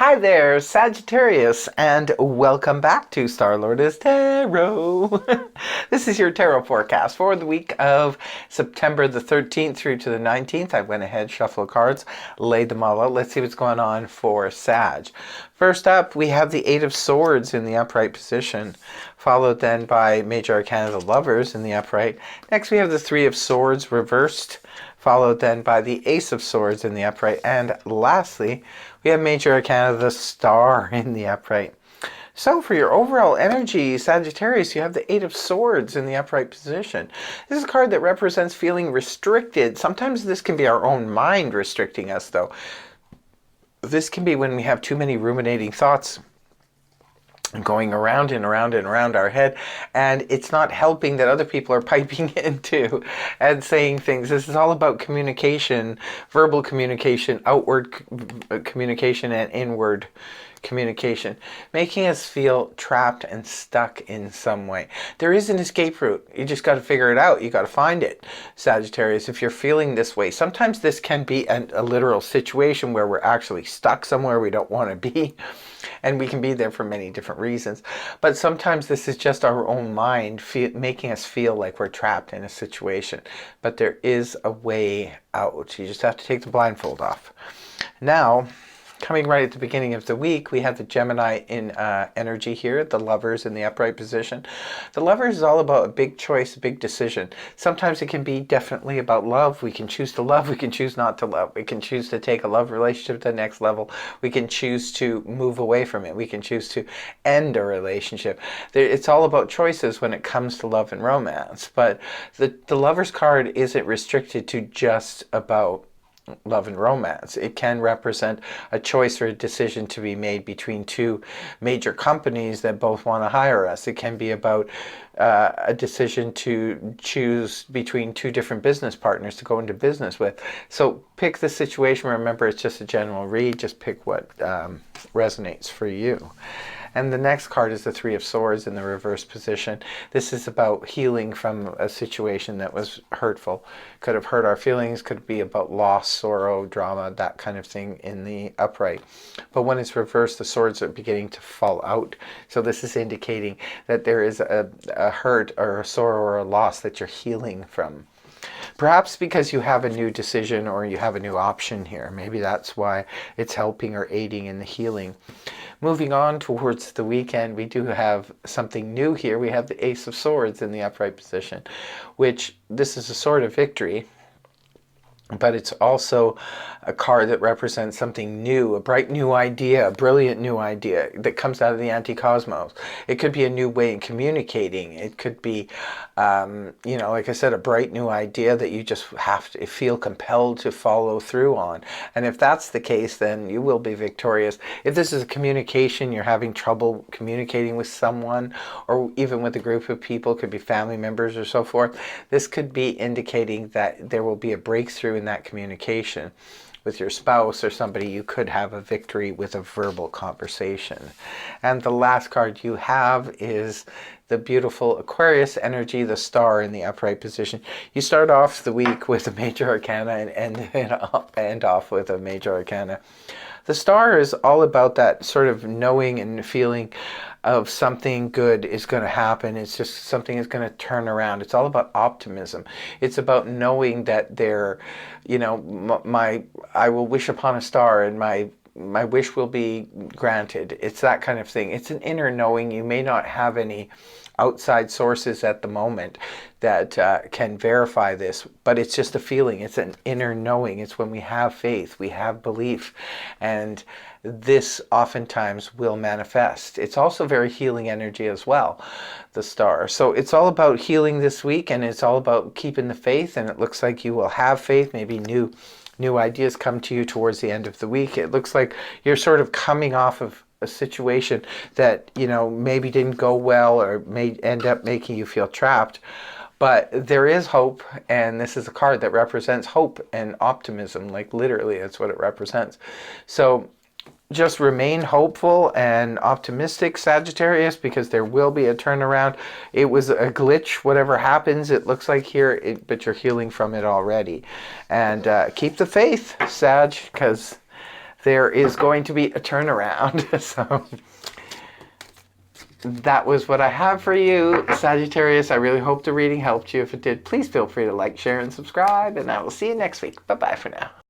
Hi there, Sagittarius, and welcome back to Star-Lord Tarot. This is your tarot forecast for the week of September the 13th through to the 19th. I went ahead, shuffled cards, laid them all out. Let's see what's going on for Sag. First up, we have the Eight of Swords in the upright position, followed then by Major Arcana, the Lovers in the upright. Next, we have the Three of Swords reversed, followed then by the Ace of Swords in the upright. And lastly, we have Major Arcana, the Star in the upright. So for your overall energy, Sagittarius, you have the Eight of Swords in the upright position. This is a card that represents feeling restricted. Sometimes this can be our own mind restricting us, though. This can be when we have too many ruminating thoughts going around and around and around our head, and it's not helping that other people are piping into and saying things. This is all about communication, verbal communication, outward communication, and inward communication, making us feel trapped and stuck in some way. There is an escape route. You just got to figure it out. You got to find it, Sagittarius, if you're feeling this way. Sometimes this can be a literal situation where we're actually stuck somewhere we don't want to be. And we can be there for many different reasons. But sometimes this is just our own mind making us feel like we're trapped in a situation. But there is a way out. You just have to take the blindfold off. Now, coming right at the beginning of the week, we have the Gemini in energy here, the Lovers in the upright position. The Lovers is all about a big choice, a big decision. Sometimes it can be definitely about love. We can choose to love, we can choose not to love. We can choose to take a love relationship to the next level. We can choose to move away from it. We can choose to end a relationship. It's all about choices when it comes to love and romance. But the Lovers card isn't restricted to just about love and romance. It can represent a choice or a decision to be made between two major companies that both want to hire us. It can be about a decision to choose between two different business partners to go into business with. So pick the situation. Remember, it's just a general read. Just pick what resonates for you. And the next card is the Three of Swords in the reverse position. This is about healing from a situation that was hurtful. Could have hurt our feelings, could be about loss, sorrow, drama, that kind of thing in the upright. But when it's reversed, the swords are beginning to fall out. So this is indicating that there is a hurt or a sorrow or a loss that you're healing from. Perhaps because you have a new decision or you have a new option here. Maybe that's why it's helping or aiding in the healing. Moving on towards the weekend, we do have something new here. We have the Ace of Swords in the upright position, which this is a sword of victory. But it's also a card that represents something new, a bright new idea, a brilliant new idea that comes out of the anti-cosmos. It could be a new way in communicating. It could be, like I said, a bright new idea that you just have to feel compelled to follow through on. And if that's the case, then you will be victorious. If this is a communication, you're having trouble communicating with someone or even with a group of people, could be family members or so forth, this could be indicating that there will be a breakthrough in that communication with your spouse or somebody. You could have a victory with a verbal conversation. And the last card you have is the beautiful Aquarius energy, the Star in the upright position. You start off the week with a Major Arcana and end off with a Major Arcana. The Star is all about that sort of knowing and feeling of something good is going to happen. It's just something is going to turn around. It's all about optimism. It's about knowing that I will wish upon a star and my wish will be granted. It's that kind of thing. It's an inner knowing. You may not have any outside sources at the moment that can verify this, but it's just a feeling. It's an inner knowing. It's when we have faith, we have belief, and this oftentimes will manifest. It's also very healing energy as well, the Star. So it's all about healing this week, and it's all about keeping the faith, and it looks like you will have faith. Maybe new ideas come to you towards the end of the week. It looks like you're sort of coming off of a situation that maybe didn't go well or may end up making you feel trapped. But there is hope, and this is a card that represents hope and optimism. Like literally, that's what it represents. So just remain hopeful and optimistic, Sagittarius, because there will be a turnaround. It was a glitch, whatever happens, it looks like here, but you're healing from it already. And keep the faith, Sag, because there is going to be a turnaround. So that was what I have for you, Sagittarius. I really hope the reading helped you. If it did, please feel free to like, share, and subscribe, and I will see you next week. Bye-bye for now.